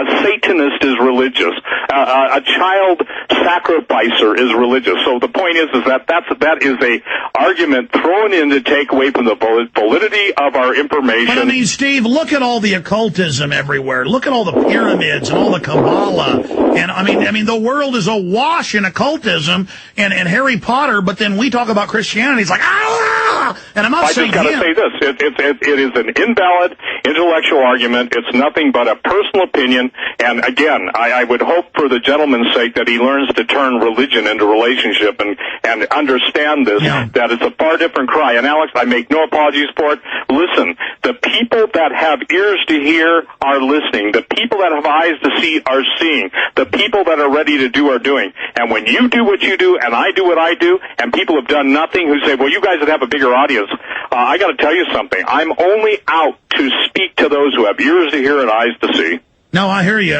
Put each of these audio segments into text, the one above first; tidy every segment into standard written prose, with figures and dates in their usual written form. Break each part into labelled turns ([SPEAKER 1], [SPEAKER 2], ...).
[SPEAKER 1] A Satanist is religious. A child sacrificer is religious. So the point is that is a argument thrown in to take away from the validity of our information.
[SPEAKER 2] But I mean, Steve, look at all the occultism everywhere. Look at all the pyramids and all the Kabbalah. And I mean, the world is awash in occultism and Harry Potter. But then we talk about Christianity. It's like, ah! And I'm not saying
[SPEAKER 1] I just got to say this: it is an invalid intellectual argument. It's nothing but a personal opinion. And again, I would hope for the gentleman's sake that he learns to turn religion into relationship and understand this, that it's a far different cry. And Alex, I make no apologies for it. Listen, the people that have ears to hear are listening. The people that have eyes to see are seeing. The people that are ready to do are doing. And when you do what you do and I do what I do, and people have done nothing who say, well, you guys would have a bigger audience, I got to tell you something. I'm only out to speak to those who have ears to hear and eyes to see.
[SPEAKER 2] No, I hear you,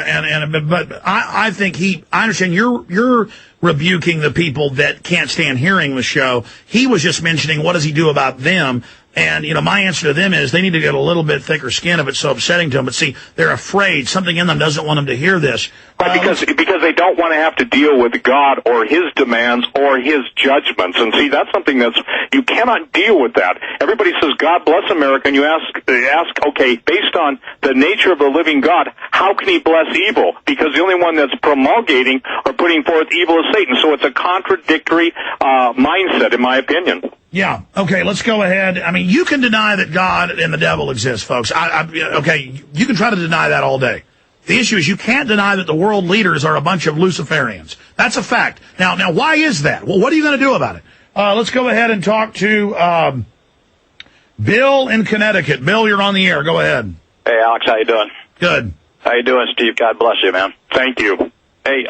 [SPEAKER 2] but I think I understand you're rebuking the people that can't stand hearing the show. He was just mentioning what does he do about them. And, my answer to them is they need to get a little bit thicker skin if it's so upsetting to them. But see, they're afraid. Something in them doesn't want them to hear this.
[SPEAKER 1] Because they don't want to have to deal with God or his demands or his judgments. And see, that's something you cannot deal with that. Everybody says, God bless America, and you ask, okay, based on the nature of the living God, how can he bless evil? Because the only one that's promulgating or putting forth evil is Satan. So it's a contradictory mindset, in my opinion.
[SPEAKER 2] Yeah. Okay, let's go ahead. I mean, you can deny that God and the devil exist, folks. Okay, you can try to deny that all day. The issue is you can't deny that the world leaders are a bunch of Luciferians. That's a fact. Now, why is that? Well, what are you going to do about it? Let's go ahead and talk to Bill in Connecticut. Bill, you're on the air. Go ahead.
[SPEAKER 3] Hey, Alex, how you doing?
[SPEAKER 2] Good.
[SPEAKER 3] How you doing, Steve? God bless you, man.
[SPEAKER 1] Thank you.
[SPEAKER 3] Hey,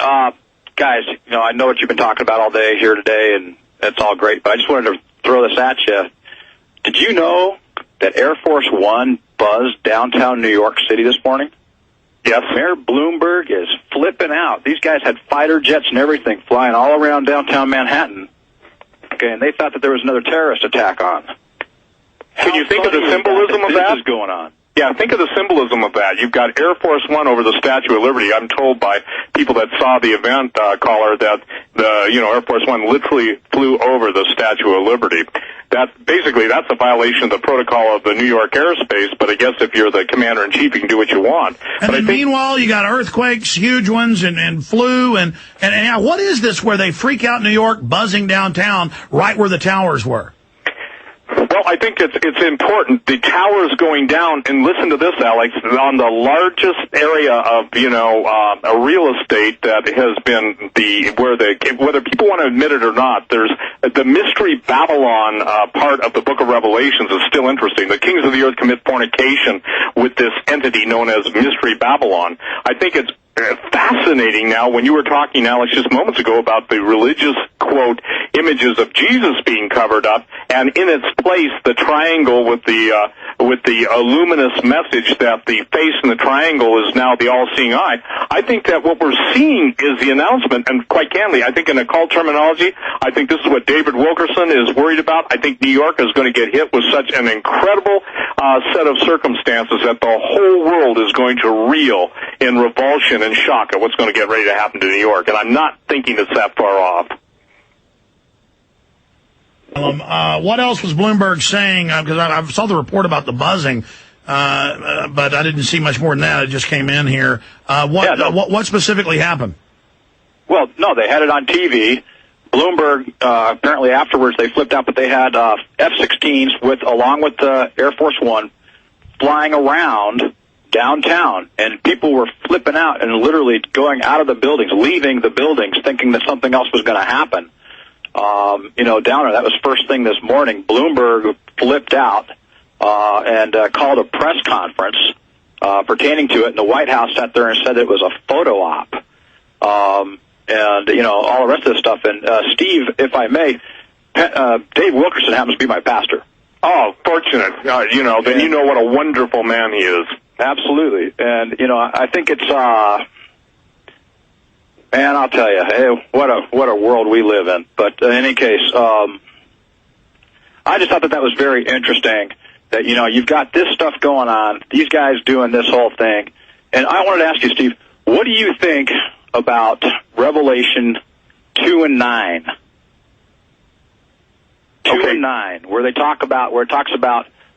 [SPEAKER 3] guys, I know what you've been talking about all day here today, and it's all great, but I just wanted to throw this at you. Did you know that Air Force One buzzed downtown New York City this morning?
[SPEAKER 1] Yes.
[SPEAKER 3] Mayor Bloomberg is flipping out. These guys had fighter jets and everything flying all around downtown Manhattan. Okay, and they thought that there was another terrorist attack on.
[SPEAKER 1] Can you think of the symbolism of that?
[SPEAKER 3] This is going on.
[SPEAKER 1] Yeah, think of the symbolism of that. You've got Air Force One over the Statue of Liberty. I'm told by people that saw the event, caller, that Air Force One literally flew over the Statue of Liberty. That's a violation of the protocol of the New York airspace, but I guess if you're the commander-in-chief, you can do what you want.
[SPEAKER 2] And then meanwhile, you got earthquakes, huge ones, and flu, and what is this where they freak out New York, buzzing downtown right where the towers were?
[SPEAKER 1] Well, I think it's important. The towers going down, and listen to this, Alex, on the largest area of, a real estate that has been whether people want to admit it or not, there's the Mystery Babylon part of the Book of Revelations is still interesting. The kings of the earth commit fornication with this entity known as Mystery Babylon. I think it's fascinating now when you were talking, Alex, just moments ago about the religious, quote, images of Jesus being covered up, and in its place the triangle with the luminous message that the face in the triangle is now the all-seeing eye. I think that what we're seeing is the announcement, and quite candidly, I think in occult terminology, I think this is what David Wilkerson is worried about. I think New York is going to get hit with such an incredible set of circumstances that the whole world is going to reel in revulsion and shock at what's going to get ready to happen to New York, and I'm not thinking it's that far off.
[SPEAKER 2] What else was Bloomberg saying? Because I saw the report about the buzzing, but I didn't see much more than that. It just came in here. What specifically happened?
[SPEAKER 3] Well, no, they had it on TV. Bloomberg, apparently afterwards, they flipped out, but they had F-16s along with the Air Force One flying around downtown, and people were flipping out and literally going out of the buildings, leaving the buildings, thinking that something else was going to happen. Down there, that was first thing this morning. Bloomberg flipped out and called a press conference pertaining to it, and the White House sat there and said it was a photo op. And all the rest of the stuff. And Steve, if I may, Dave Wilkerson happens to be my pastor.
[SPEAKER 1] Oh, fortunate. Then you know what a wonderful man he is.
[SPEAKER 3] Absolutely. And, I think it's, man, I'll tell you, hey, what a world we live in. But in any case, I just thought that was very interesting that, you've got this stuff going on, these guys doing this whole thing, And I wanted to ask you, Steve, what do you think about Revelation 2 and 9? 2 and 9, where it talks about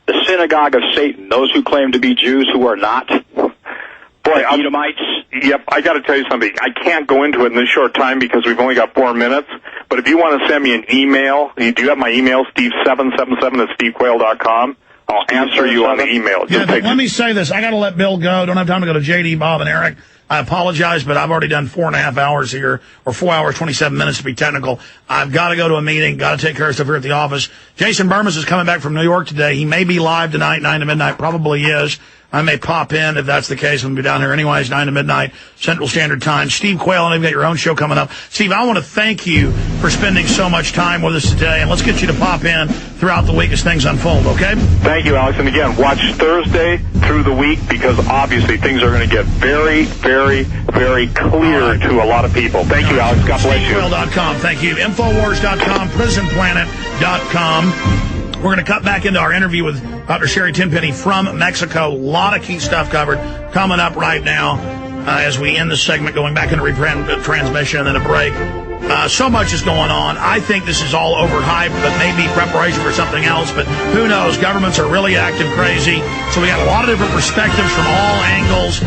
[SPEAKER 3] the synagogue of Satan, those who claim to be Jews who are not.
[SPEAKER 1] Boy,
[SPEAKER 3] Edomites.
[SPEAKER 1] Yep, I got to tell you something. I can't go into it in this short time because we've only got 4 minutes. But if you want to send me an email, you do have my email, steve777@stevequayle.com. I'll answer you on the email.
[SPEAKER 2] Yeah, let me say this. I got to let Bill go. Don't have time to go to JD, Bob, and Eric. I apologize, but I've already done 4.5 hours here, or 4 hours, 27 minutes to be technical. I've got to go to a meeting, got to take care of stuff here at the office. Jason Burmis is coming back from New York today. He may be live tonight, 9 to midnight, probably is. I may pop in if that's the case. I'm going to be down here anyways, 9 to midnight, Central Standard Time. Steve Quayle, and you've got your own show coming up. Steve, I want to thank you for spending so much time with us today, and let's get you to pop in throughout the week as things unfold, okay?
[SPEAKER 1] Thank you, Alex. And again, watch Thursday through the week because obviously things are going to get very, very, very clear to a lot of people. Thank you, Alex. God bless you.
[SPEAKER 2] SteveQuayle.com. Thank you. Infowars.com, PrisonPlanet.com. We're going to cut back into our interview with Dr. Sherry Tenpenny from Mexico. A lot of key stuff covered coming up right now as we end the segment, going back into retransmission and then a break. So much is going on. I think this is all overhyped, but maybe preparation for something else. But who knows? Governments are really acting crazy. So we got a lot of different perspectives from all angles.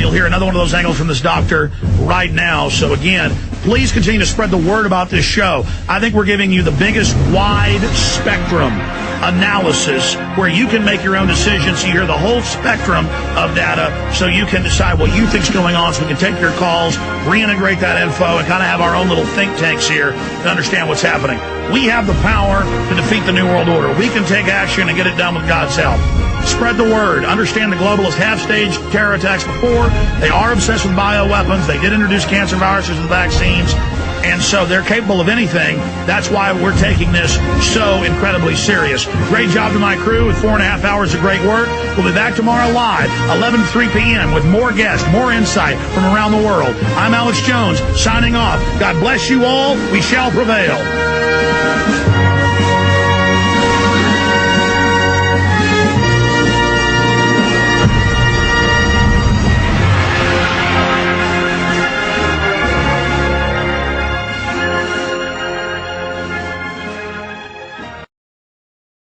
[SPEAKER 2] You'll hear another one of those angles from this doctor right now. So again, please continue to spread the word about this show. I think we're giving you the biggest wide spectrum analysis where you can make your own decisions. So you hear the whole spectrum of data so you can decide what you think's going on, so we can take your calls, reintegrate that info, and kind of have our own little think tanks here to understand what's happening. We have the power to defeat the New World Order. We can take action and get it done with God's help. Spread the word. Understand the globalists have staged terror attacks before. They are obsessed with bioweapons. They did introduce cancer viruses and vaccines. And so they're capable of anything. That's why we're taking this so incredibly serious. Great job to my crew with 4.5 hours of great work. We'll be back tomorrow live, 11 to 3 p.m. with more guests, more insight from around the world. I'm Alex Jones, signing off. God bless you all. We shall prevail.